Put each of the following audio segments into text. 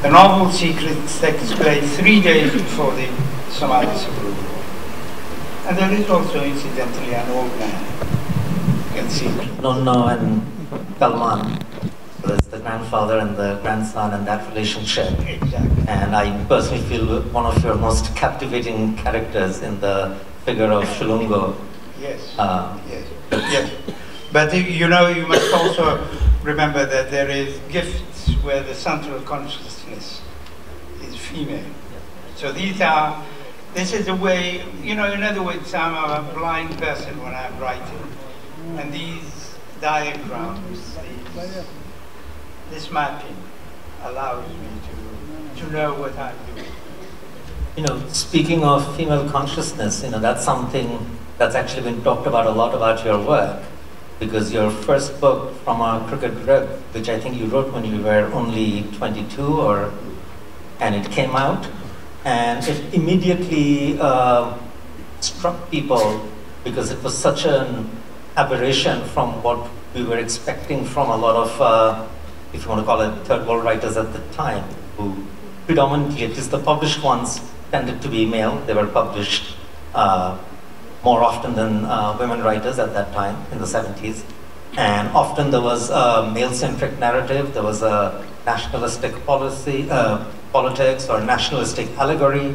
The novel Secrets takes place 3 days before the Somali Civil War. And there is also, incidentally, an old man in Secrets. Nonno and Kalman. There's the grandfather and the grandson and that relationship. Exactly. And I personally feel one of your most captivating characters in the figure of Shulungo. Yes. Yes. Yes. But you know, you must also remember that there is gifts where the central consciousness is female. So this is a way, you know, in other words, I'm a blind person when I'm writing. And these diagrams, this mapping allows me to know what I'm doing. You know, speaking of female consciousness, you know, that's something that's actually been talked about a lot about your work, because your first book, From a Crooked Rib, which I think you wrote when you were only 22, and it came out, and it immediately struck people because it was such an aberration from what we were expecting from a lot of, if you want to call it, third world writers at the time, who predominantly, at least the published ones, tended to be male. They were published more often than women writers at that time, in the 70s. And often there was a male-centric narrative, there was a nationalistic politics or nationalistic allegory,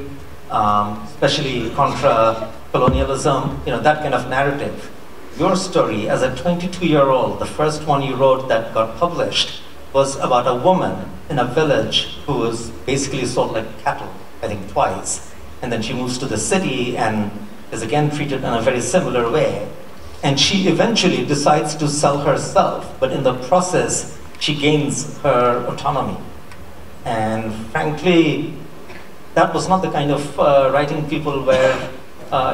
especially contra colonialism, you know, that kind of narrative. Your story, as a 22-year-old, the first one you wrote that got published, was about a woman in a village who was basically sold like cattle, I think twice. And then she moves to the city and is again treated in a very similar way. And she eventually decides to sell herself, but in the process, she gains her autonomy. And frankly, that was not the kind of writing people were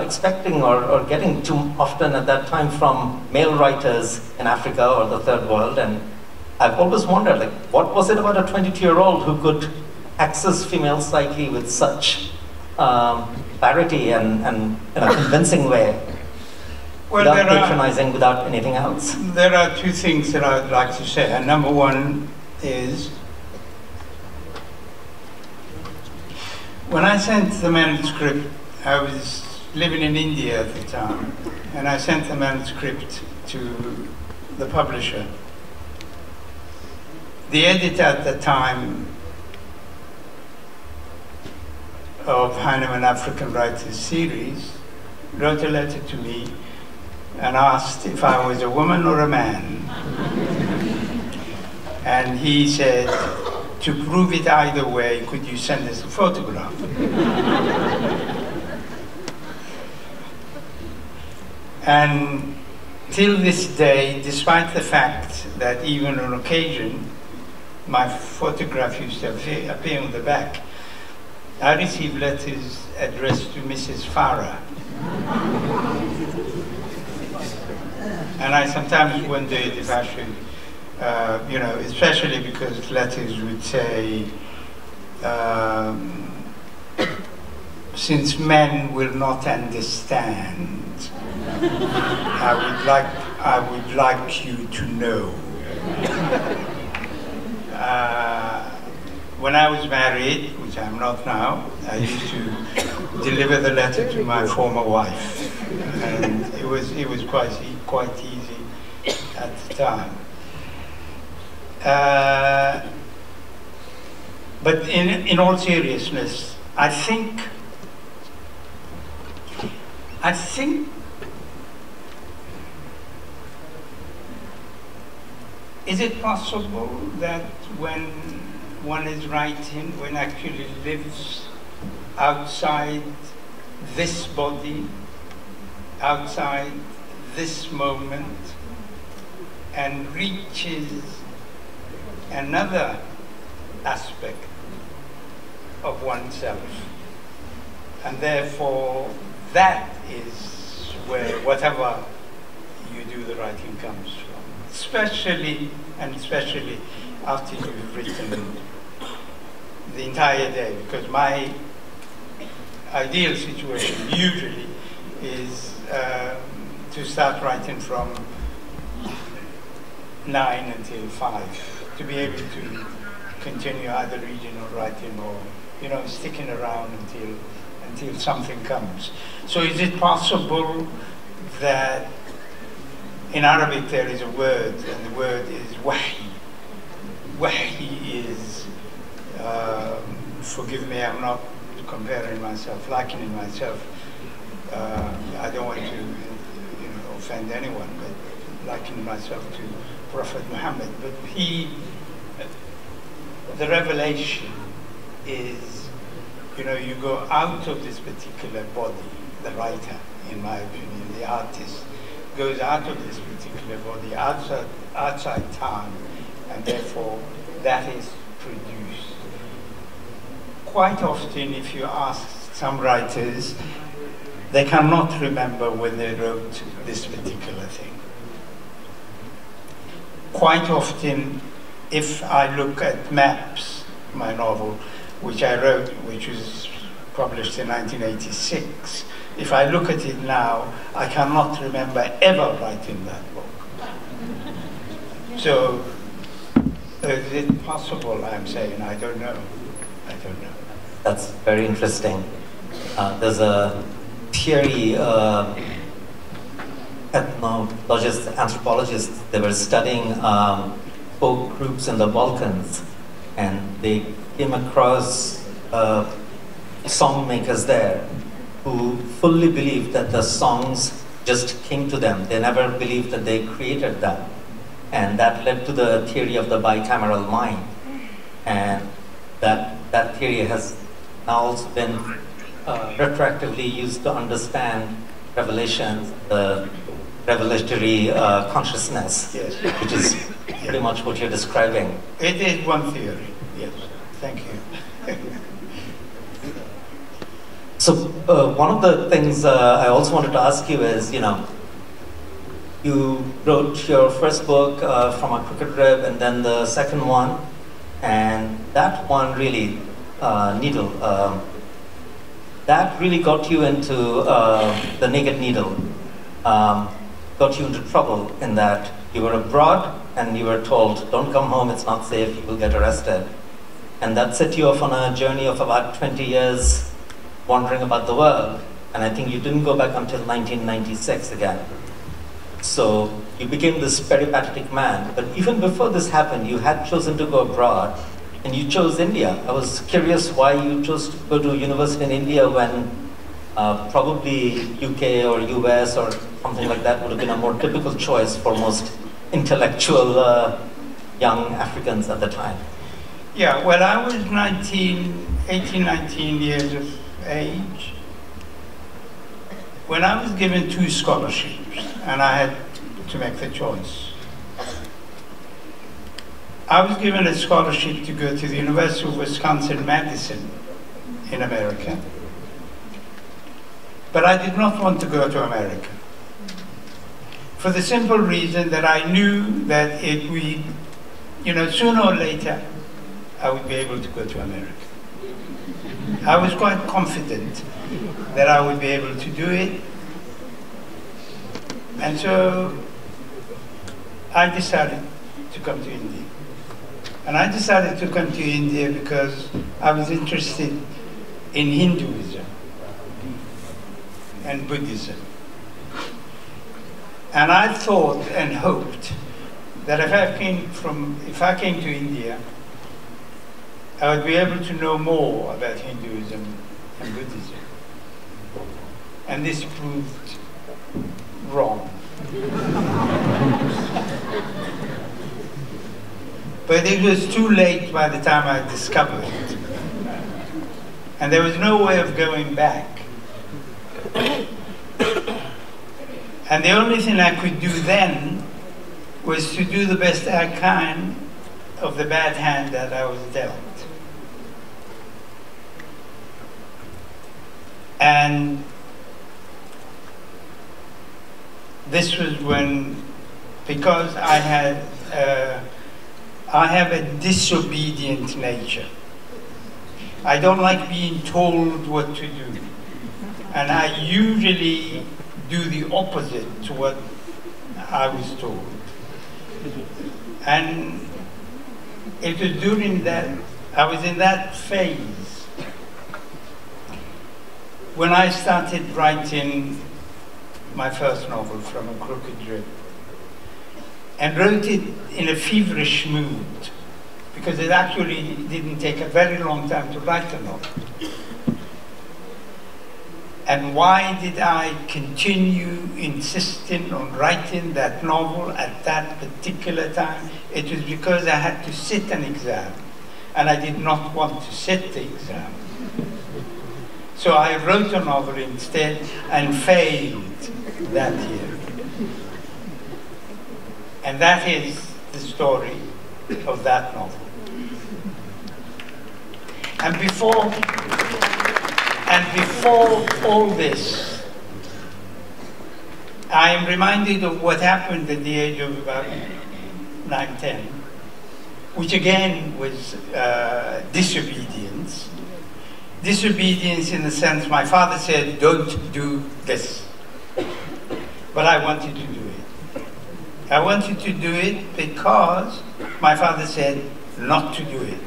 expecting or getting too often at that time from male writers in Africa or the third world. And I've always wondered, like, what was it about a 22-year-old who could access female psyche with such clarity and in a convincing way, well, without patronizing, without anything else? There are two things that I would like to say. And number one is, when I sent the manuscript, I was living in India at the time, and I sent the manuscript to the publisher. The editor at the time of Heinemann African Writers series wrote a letter to me and asked if I was a woman or a man. And he said, to prove it either way, could you send us a photograph? And till this day, despite the fact that even on occasion my photograph used to appear on the back, I received letters addressed to Mrs. Farah. And I sometimes wondered if I should, you know, especially because letters would say, since men will not understand, I would like you to know. When I was married, which I'm not now, I used to deliver the letter to my former wife, and it was quite easy at the time. But in all seriousness, I think is it possible that when one is writing, one actually lives outside this body, outside this moment, and reaches another aspect of oneself? And therefore, that is where whatever you do, the writing comes from. Especially after you've written the entire day, because my ideal situation usually is to start writing from 9 until 5, to be able to continue either reading or writing or, you know, sticking around until something comes. So is it possible that in Arabic there is a word, and the word is wahi. Wahi is, forgive me, I'm not comparing myself, likening myself. I don't want to, you know, offend anyone, but likening myself to Prophet Muhammad. But the revelation is, you know, you go out of this particular body, the writer, in my opinion, the artist, goes out of this particular body, outside time, and therefore that is produced. Quite often, if you ask some writers, they cannot remember when they wrote this particular thing. Quite often, if I look at Maps, my novel, which I wrote, which was published in 1986, if I look at it now, I cannot remember ever writing that book. So, is it possible, I'm saying? I don't know. I don't know. That's very interesting. There's a theory, ethnologists, anthropologists, they were studying folk groups in the Balkans, and they came across song makers there who fully believed that the songs just came to them. They never believed that they created them. And that led to the theory of the bicameral mind. And that theory has now also been retroactively used to understand revelations, the revelatory consciousness, yes, which is pretty much what you're describing. It is one theory, yes. Thank you. So one of the things I also wanted to ask you is, you know, you wrote your first book from a crooked rib, and then the second one, and that one really, Needle, that really got you into the Naked Needle, got you into trouble in that you were abroad and you were told, don't come home, it's not safe, you will get arrested. And that set you off on a journey of about 20 years wandering about the world, and I think you didn't go back until 1996 again. So you became this peripatetic man, but even before this happened, you had chosen to go abroad, and you chose India. I was curious why you chose to go to university in India when probably UK or US or something like that would have been a more typical choice for most intellectual young Africans at the time. Yeah, well, I was 18, 19 years of age when I was given 2 scholarships, and I had to make the choice. I was given a scholarship to go to the University of Wisconsin-Madison in America, but I did not want to go to America for the simple reason that I knew that it would, you know, sooner or later I would be able to go to America. I was quite confident that I would be able to do it, and so I decided to come to India. And I decided to come to India because I was interested in Hinduism and Buddhism. And I thought and hoped that if I came to India, I would be able to know more about Hinduism and Buddhism. And this proved wrong. But it was too late by the time I discovered it. And there was no way of going back. And the only thing I could do then was to do the best I can of the bad hand that I was dealt. And this was when, because I have a disobedient nature. I don't like being told what to do. And I usually do the opposite to what I was told. And it was during that, I was in that phase when I started writing my first novel, From a Crooked Rib, and wrote it in a feverish mood, because it actually didn't take a very long time to write a novel. And why did I continue insisting on writing that novel at that particular time? It was because I had to sit an exam, and I did not want to sit the exam. So I wrote a novel instead and failed that year. And that is the story of that novel. And before all this, I am reminded of what happened at the age of about 9, 10, which again was disobedience. Disobedience in the sense my father said, don't do this. But I wanted to do it. I wanted to do it because my father said not to do it.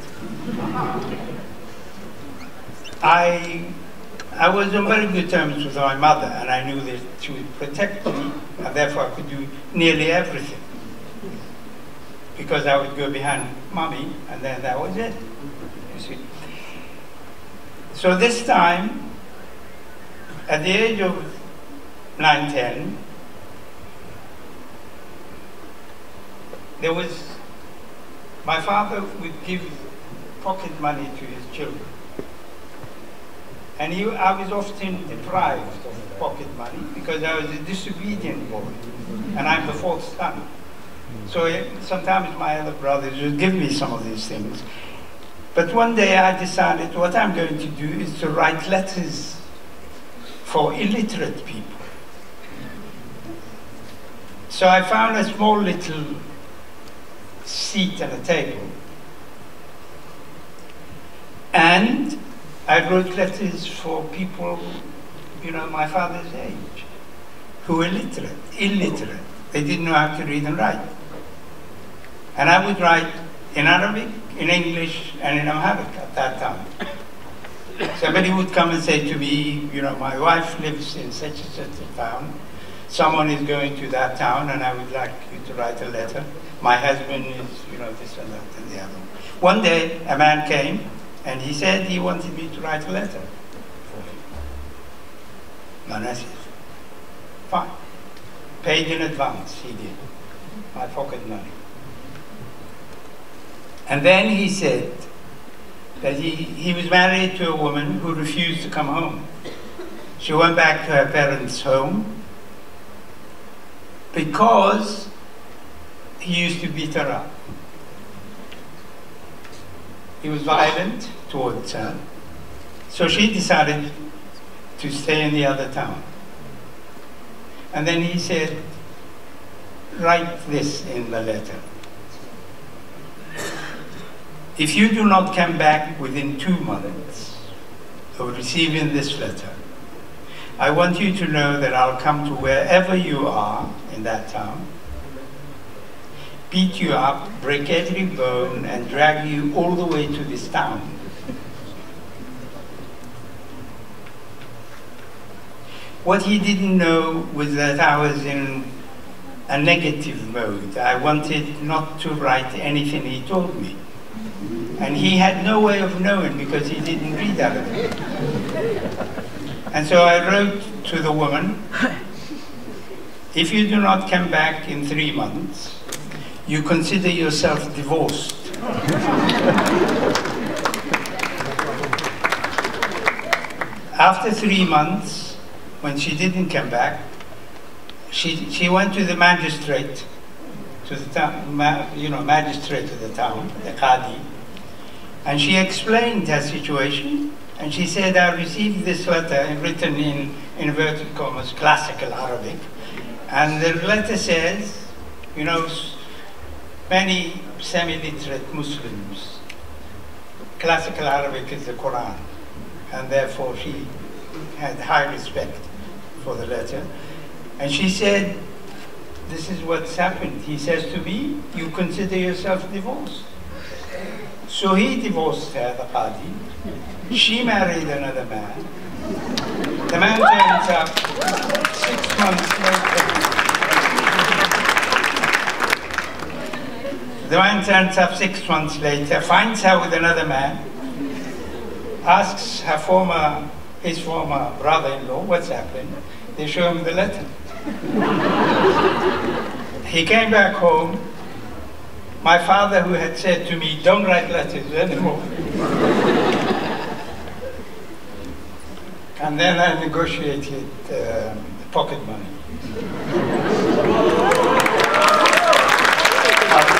I was on very good terms with my mother, and I knew that she would protect me, and therefore I could do nearly everything. Because I would go behind mommy, and then that was it, you see. So this time, at the age of 9, 10, my father would give pocket money to his children. And I was often deprived of pocket money because I was a disobedient boy, and I'm the fourth son. So sometimes my other brothers would give me some of these things. But one day I decided what I'm going to do is to write letters for illiterate people. So I found a small little seat and a table, and I wrote letters for people, my father's age, who were illiterate. They didn't know how to read and write. And I would write in Arabic, in English, and in Amharic at that time. Somebody would come and say to me, my wife lives in such and such a town. Someone is going to that town, and I would like you to write a letter. My husband is, this and that and the other. One day, a man came, and he said he wanted me to write a letter for him. And I said, fine. Paid in advance, he did. My pocket money. And then he said that he was married to a woman who refused to come home. She went back to her parents' home because he used to beat her up. He was violent towards her. So she decided to stay in the other town. And then he said, write this in the letter. If you do not come back within 2 months of receiving this letter, I want you to know that I'll come to wherever you are in that town, beat you up, break every bone, and drag you all the way to this town. What he didn't know was that I was in a negative mode. I wanted not to write anything he told me. And he had no way of knowing because he didn't read Arabic. And so I wrote to the woman, if you do not come back in 3 months, you consider yourself divorced. After 3 months, when she didn't come back, she went to the magistrate, to the town, magistrate of the town, the Qadi, and she explained her situation, and she said, I received this letter written in inverted commas, classical Arabic, and the letter says, many semi-literate Muslims, classical Arabic is the Quran, and therefore she had high respect for the letter. And she said, this is what's happened. He says to me, you consider yourself divorced. So he divorced her, the Qadi. She married another man. The man turns up 6 months later. The man turns up 6 months later, finds her with another man, asks his former brother-in-law what's happened. They show him the letter. He came back home. My father, who had said to me, don't write letters anymore. And then I negotiated pocket money.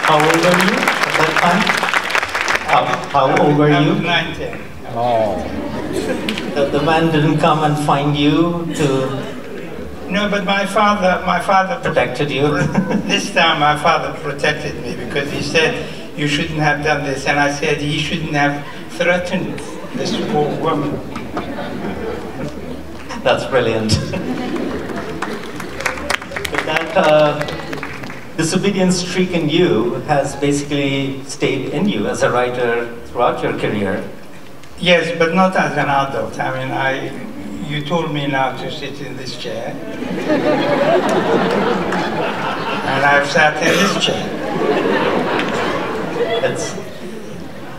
How old were you at that time? How old were I you? was 19. Oh. The man didn't come and find you to No, but my father protected you? This time my father protected me because he said, you shouldn't have done this. And I said, he shouldn't have threatened this poor woman. That's brilliant. But that disobedience streak in you has basically stayed in you as a writer throughout your career. Yes, but not as an adult. I mean, you told me now to sit in this chair. And I've sat in this chair.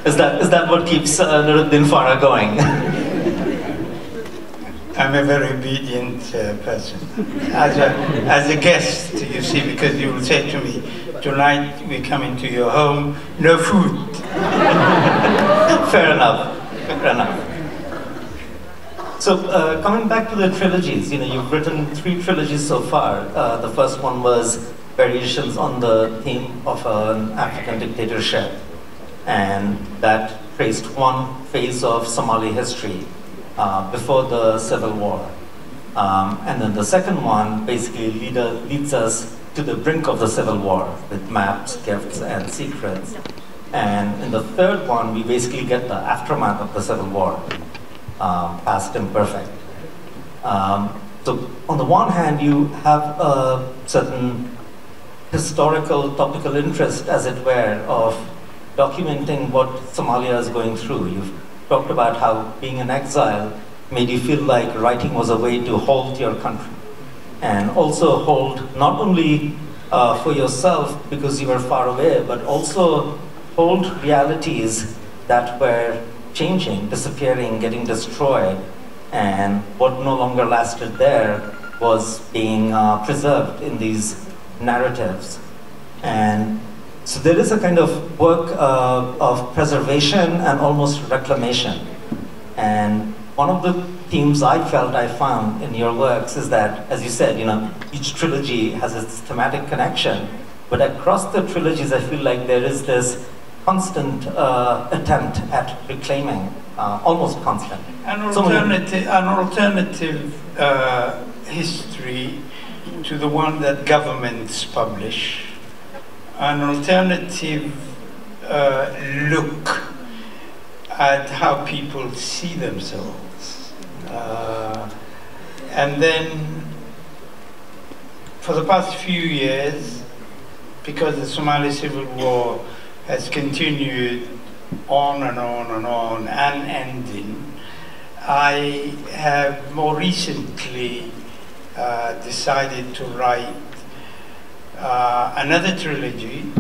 Is that what keeps Nuruddin Farah going? I'm a very obedient person. As a guest, you see, because you will say to me, tonight we come into your home, no food. Fair enough. Fair enough. So coming back to the trilogies, you've written 3 trilogies so far. The first one was variations on the theme of an African dictatorship, and that traced one phase of Somali history before the Civil War. And then the second one basically leads us to the brink of the Civil War with maps, gifts, and secrets. And in the third one, we basically get the aftermath of the Civil War, past imperfect. So on the one hand, you have a certain historical topical interest, as it were, of documenting what Somalia is going through. You've talked about how being in exile made you feel like writing was a way to hold your country, and also hold not only for yourself because you were far away, but also hold realities that were changing, disappearing, getting destroyed, and what no longer lasted there was being preserved in these narratives. And so there is a kind of work of preservation and almost reclamation. And one of the themes I felt I found in your works is that, as you said, each trilogy has its thematic connection, but across the trilogies I feel like there is this constant attempt at reclaiming, almost constant. An alternative history to the one that governments publish. An alternative look at how people see themselves. And then, for the past few years, because the Somali Civil War has continued on and on and on, unending, I have more recently decided to write another trilogy,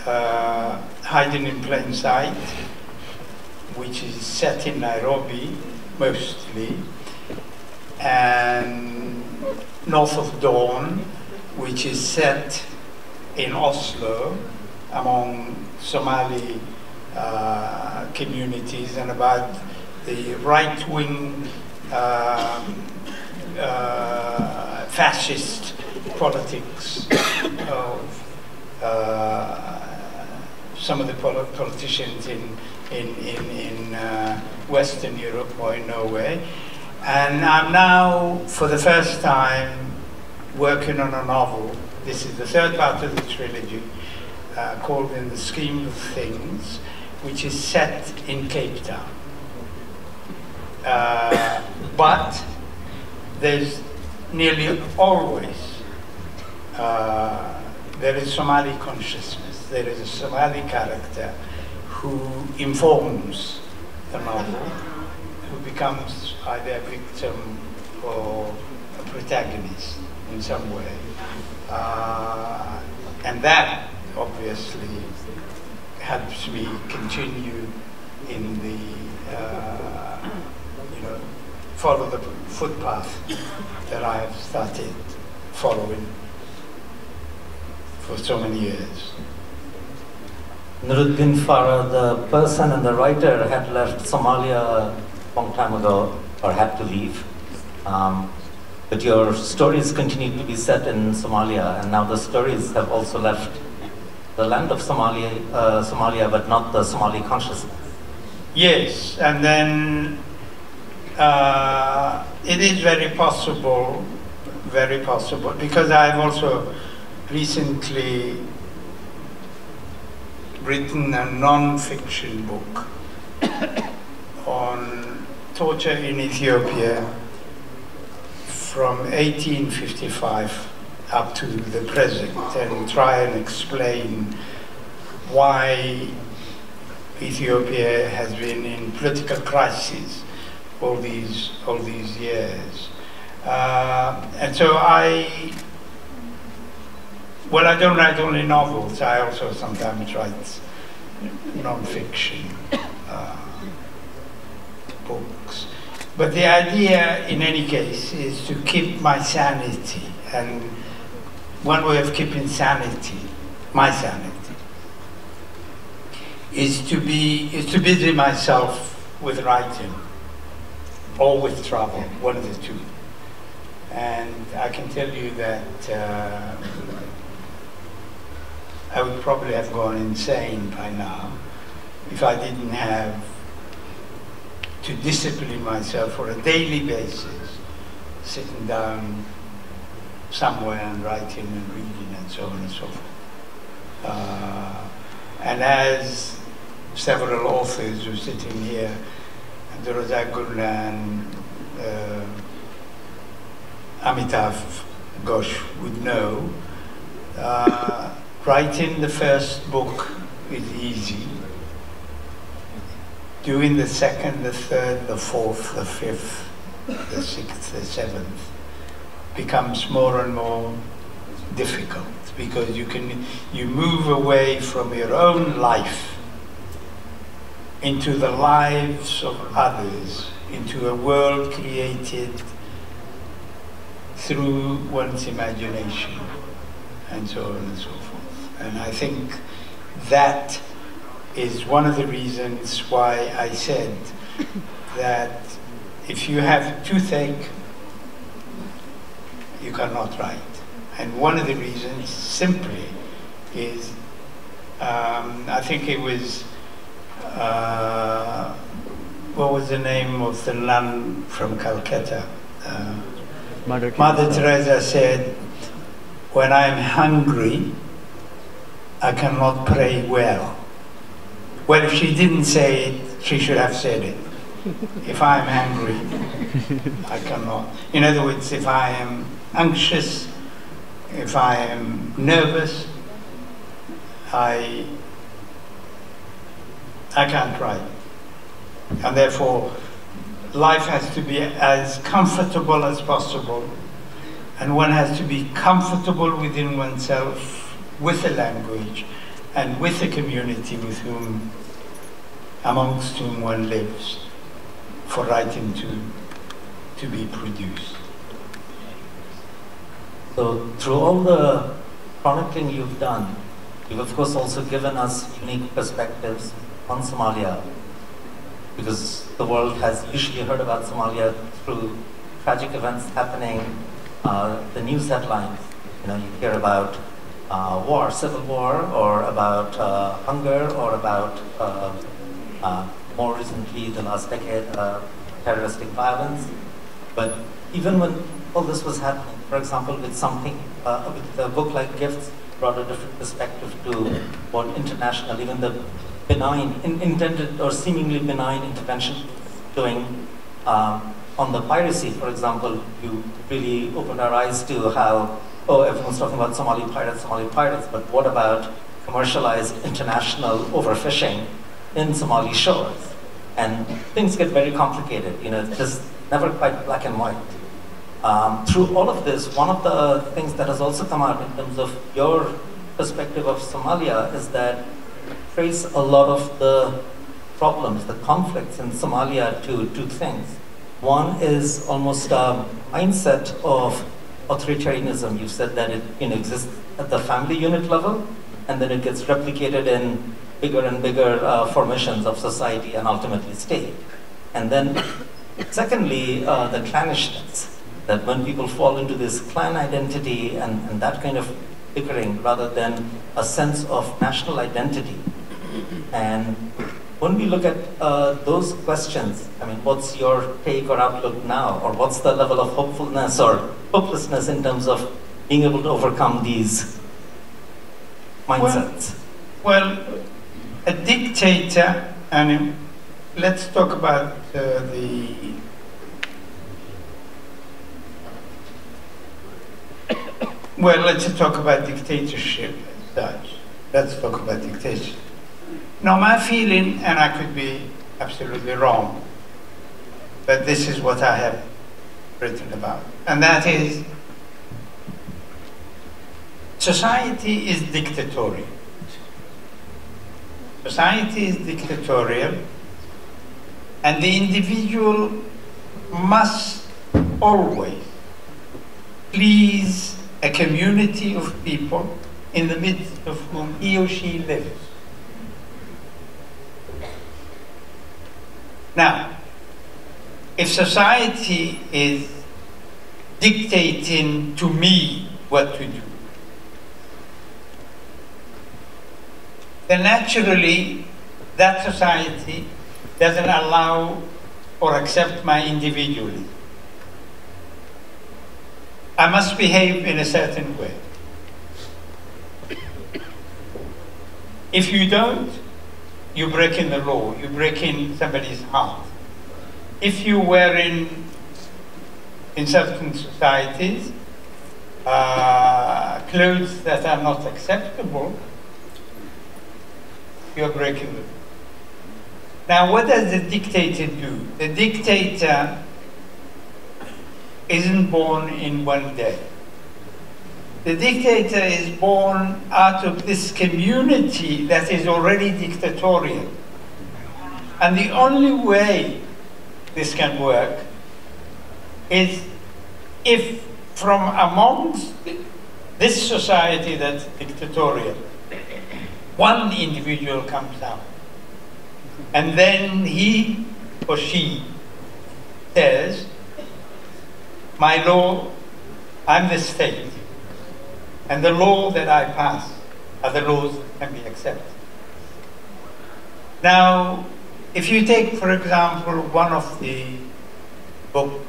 Hiding in Plain Sight, which is set in Nairobi, mostly, and North of Dawn, which is set in Oslo, among Somali communities, and about the right-wing fascist politics of some of the politicians in Western Europe or in Norway. And I'm now, for the first time, working on a novel. This is the third part of the trilogy, called In the Scheme of Things, which is set in Cape Town. But there's nearly always, there is Somali consciousness. There is a Somali character who informs the novel, who becomes either a victim or a protagonist in some way. And that obviously helps me continue in the, follow the footpath that I have started following for so many years. Nuruddin Farah, the person and the writer, had left Somalia a long time ago, or had to leave. But your stories continue to be set in Somalia, and now the stories have also left the land of Somalia, but not the Somali consciousness. Yes, and then it is very possible, because I've also recently written a non-fiction book on torture in Ethiopia from 1855 up to the present, and try and explain why Ethiopia has been in political crisis all these years. And so I don't write only novels, I also sometimes write non-fiction books. But the idea, in any case, is to keep my sanity, and one way of keeping sanity, my sanity, is to busy myself with writing or with travel, one of the two. And I can tell you that I would probably have gone insane by now if I didn't have to discipline myself for a daily basis, sitting down somewhere and writing and reading and so on and so forth. And as several authors who are sitting here, Abdurrazak Gurla and Amitav Ghosh would know, writing the first book is easy. Doing the second, the third, the fourth, the fifth, the sixth, the seventh becomes more and more difficult, because you move away from your own life into the lives of others, into a world created through one's imagination, and so on and so forth. And I think that is one of the reasons why I said that if you have toothache, you cannot write. And one of the reasons simply is, I think it was, what was the name of the nun from Calcutta? Mother Teresa said, when I'm hungry, I cannot pray well. Well, if she didn't say it, she should have said it. If I'm angry, I cannot. In other words, if I am anxious, if I am nervous, I can't write. And therefore, life has to be as comfortable as possible, and one has to be comfortable within oneself, with the language, and with the community amongst whom one lives, for writing to be produced. So through all the chronicling you've done, you've of course also given us unique perspectives on Somalia, because the world has usually heard about Somalia through tragic events happening, the news headlines. You hear about war, civil war, or about hunger, or about, more recently, the last decade, terroristic violence. But even when all this was happening, for example, with with a book like Gifts, brought a different perspective to what international, even the benign, intended or seemingly benign intervention doing on the piracy, for example. You really opened our eyes to how, everyone's talking about Somali pirates, but what about commercialized international overfishing in Somali shores. And things get very complicated. It's just never quite black and white. Through all of this, one of the things that has also come out in terms of your perspective of Somalia is that you trace a lot of the problems, the conflicts in Somalia to two things. One is almost a mindset of authoritarianism. You said that it exists at the family unit level, and then it gets replicated in bigger and bigger formations of society and ultimately state. And then secondly, the clannishness, that when people fall into this clan identity and that kind of bickering rather than a sense of national identity. And when we look at those questions, I mean, what's your take or outlook now? Or what's the level of hopefulness or hopelessness in terms of being able to overcome these mindsets? Well, a dictator, and let's talk about let's talk about dictatorship as such. Let's talk about dictatorship. Now, my feeling, and I could be absolutely wrong, but this is what I have written about, and that is society is dictatorial. Society is dictatorial, and the individual must always please a community of people in the midst of whom he or she lives. Now, if society is dictating to me what to do, then naturally that society doesn't allow or accept my individualism. I must behave in a certain way. If you don't, you break in the law, you break in somebody's heart. If you were in certain societies, clothes that are not acceptable, you're breaking the law. Now, what does the dictator do? The dictator isn't born in one day. The dictator is born out of this community that is already dictatorial. And the only way this can work is if from amongst this society that's dictatorial, one individual comes out. And then he or she says, my law, I'm the state. And the law that I pass are the laws that can be accepted. Now, if you take, for example, one of the books,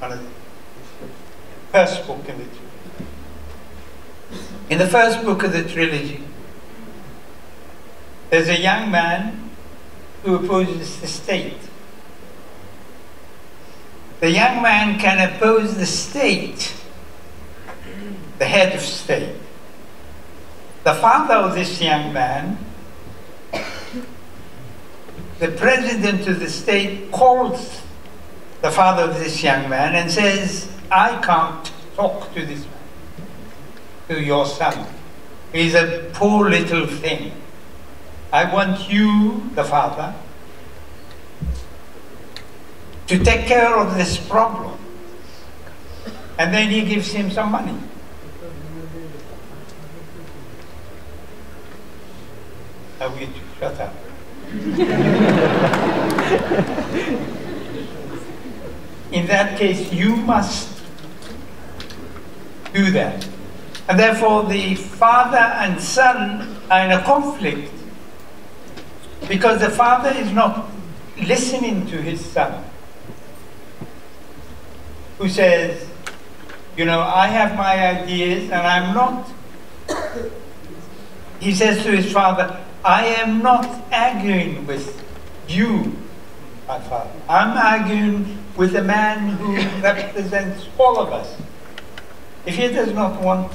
one of the first book in the trilogy. In the first book of the trilogy, there's a young man who opposes the state. The young man can oppose the state, the head of state. The father of this young man, the president of the state, calls the father of this young man and says, I can't talk to this man, to your son. He's a poor little thing. I want you, the father, to take care of this problem. And then he gives him some money. I will shut up. In that case, you must do that. And therefore, the father and son are in a conflict because the father is not listening to his son, who says, you know, I have my ideas and I'm not, he says to his father, I am not arguing with you, my father. I'm arguing with a man who represents all of us. If he does not want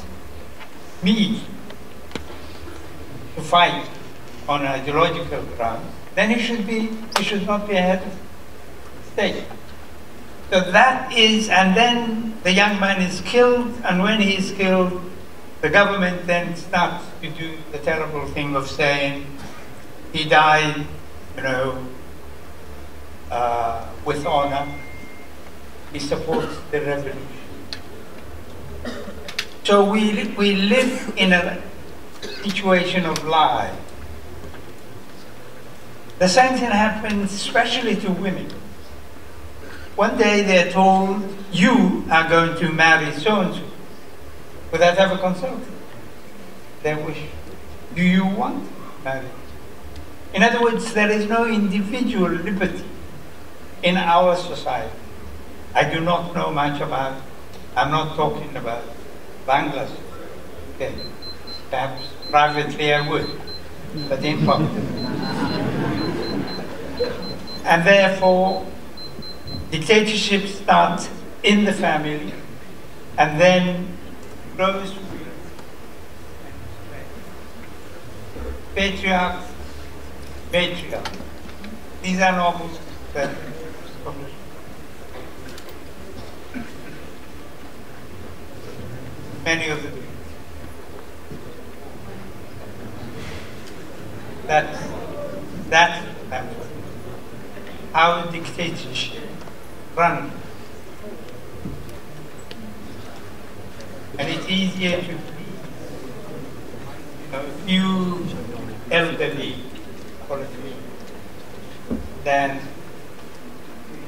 me to fight on ideological grounds, then he should not be a head of state. So that is, and then the young man is killed, and when he is killed, the government then starts to do the terrible thing of saying he died, you know, with honor. He supports the revolution. So we live in a situation of lie. The same thing happens especially to women. One day they're told, you are going to marry so-and-so, without ever consulting their wish. Do you want marriage? In other words, there is no individual liberty in our society. I do not know much about, I'm not talking about Bangla. Okay. Perhaps privately I would, but in public. And therefore, dictatorship starts in the family and then grows to patriarch, matriarch. These are novels that published. Many of them. That's how dictatorship runs. And it's easier to be a few elderly politicians than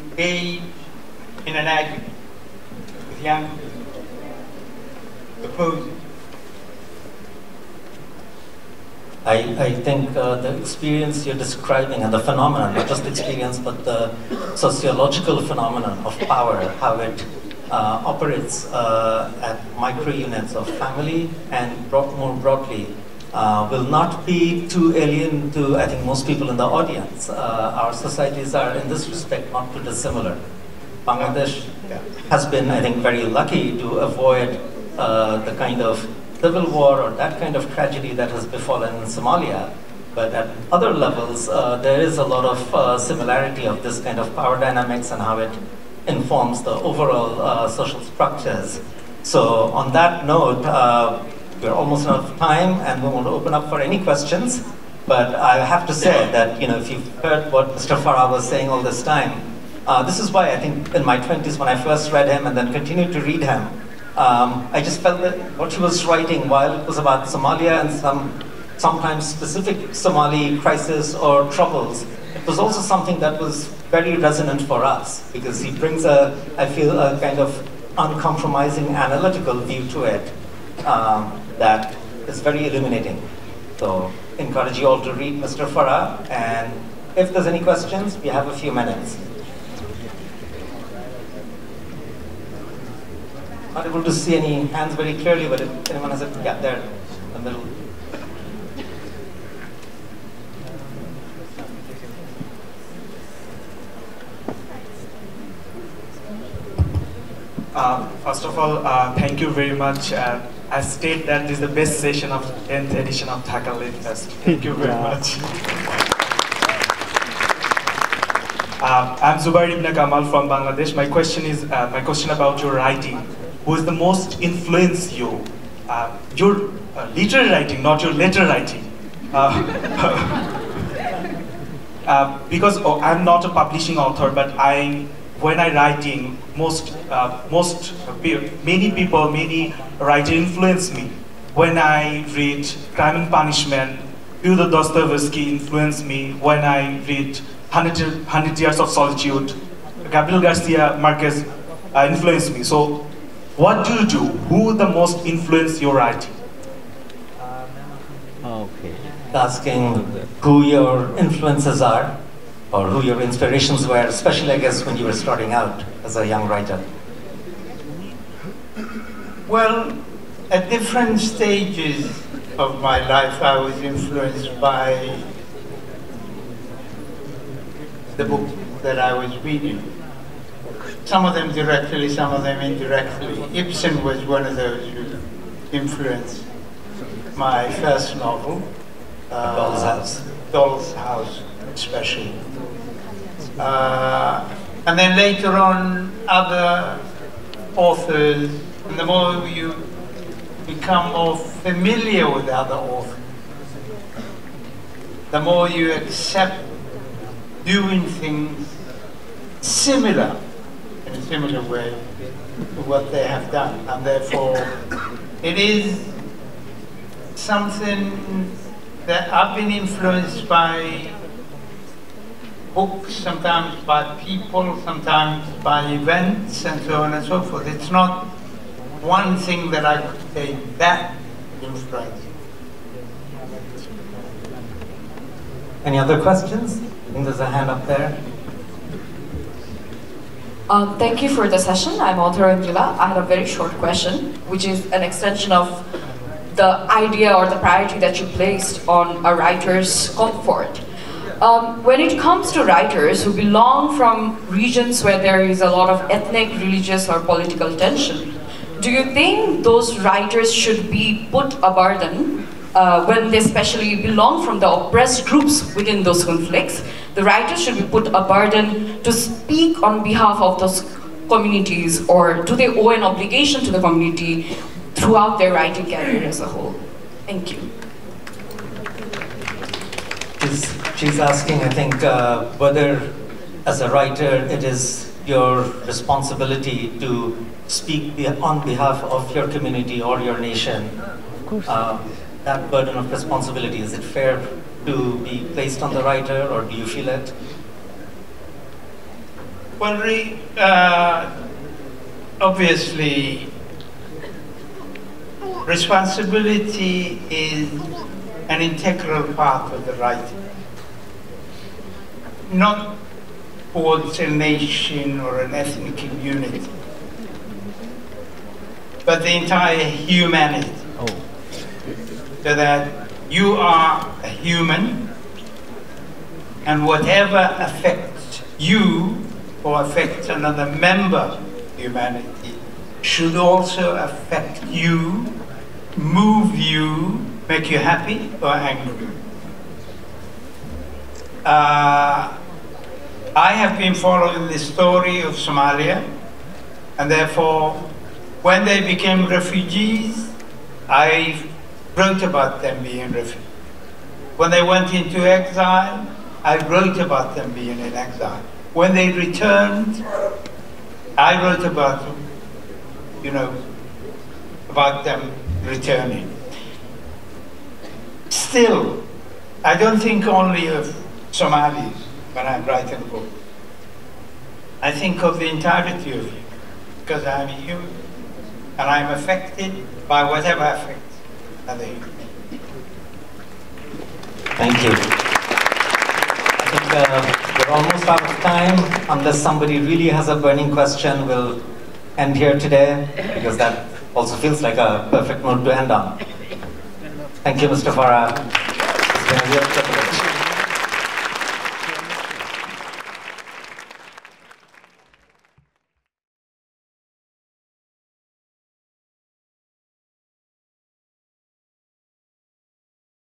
engage in an argument with young people opposing. I think the experience you're describing and the phenomenon, not just experience, but the sociological phenomenon of power, how it operates at micro units of family and more broadly, will not be too alien to, I think, most people in the audience. Our societies are, in this respect, not too dissimilar. Bangladesh has been, I think, very lucky to avoid the kind of civil war or that kind of tragedy that has befallen in Somalia. But at other levels, there is a lot of similarity of this kind of power dynamics and how it informs the overall social structures. So on that note, we're almost out of time and we want to open up for any questions. But I have to say that, you know, if you've heard what Mr. Farah was saying all this time, this is why I think in my 20s when I first read him and then continued to read him, I just felt that what he was writing, while it was about Somalia and sometimes specific Somali crisis or troubles, it was also something that was very resonant for us because he brings I feel, a kind of uncompromising analytical view to it that is very illuminating. So, encourage you all to read Mr. Farah, and if there's any questions, we have a few minutes. Not able to see any hands very clearly, but if anyone has a, yeah, there, in the middle. First of all, thank you very much. I state that this is the best session of 10th edition of Dhaka Lit Fest. Thank you very much. I'm Zubair Ibn Kamal from Bangladesh. My question about your writing. Who is the most influenced you? Your literary writing, not your letter writing. Because I'm not a publishing author, but when I writing, many writers influence me. When I read Crime and Punishment, Fyodor Dostoevsky influenced me. When I read 100 Years of Solitude, Gabriel Garcia Marquez influenced me. So, what do you do? Who the most influenced your writing? Okay. Asking who your influences are, or who your inspirations were, especially, I guess, when you were starting out as a young writer. Well, at different stages of my life, I was influenced by the book that I was reading. Some of them directly, some of them indirectly. Ibsen was one of those who influenced my first novel, Doll's House. Doll's House. especially. And then later on, other authors, and the more you become more familiar with other authors, the more you accept doing things similar, in a similar way to what they have done. And therefore, it is something that I've been influenced by books, sometimes by people, sometimes by events, and so on and so forth. It's not one thing that I could say that influence. Any other questions? I think there's a hand up there. Thank you for the session. I'm author Angela. I had a very short question, which is an extension of the idea or the priority that you placed on a writer's comfort. When it comes to writers who belong from regions where there is a lot of ethnic, religious, or political tension, do you think those writers should be put a burden when they especially belong from the oppressed groups within those conflicts? The writers should be put a burden to speak on behalf of those communities, or do they owe an obligation to the community throughout their writing career as a whole? Thank you. She's asking, I think, whether as a writer it is your responsibility to speak on behalf of your community or your nation. Of course. That burden of responsibility, is it fair to be placed on the writer, or do you feel it? Well, obviously, responsibility is an integral part of the writing. Not towards a nation or an ethnic community, but the entire humanity. So that you are a human, and whatever affects you or affects another member of humanity should also affect you, move you, make you happy or angry. I have been following the story of Somalia, and therefore, when they became refugees, I wrote about them being refugees. When they went into exile, I wrote about them being in exile. When they returned, I wrote about them, about them returning. Still, I don't think only of Somalis when I'm writing a book. I think of the entirety of you, because I'm a human, and I'm affected by whatever affects other humans. Thank you. I think we're almost out of time. Unless somebody really has a burning question, we'll end here today, because that also feels like a perfect note to end on. Thank you, Mr. Farah. It's been a real privilege.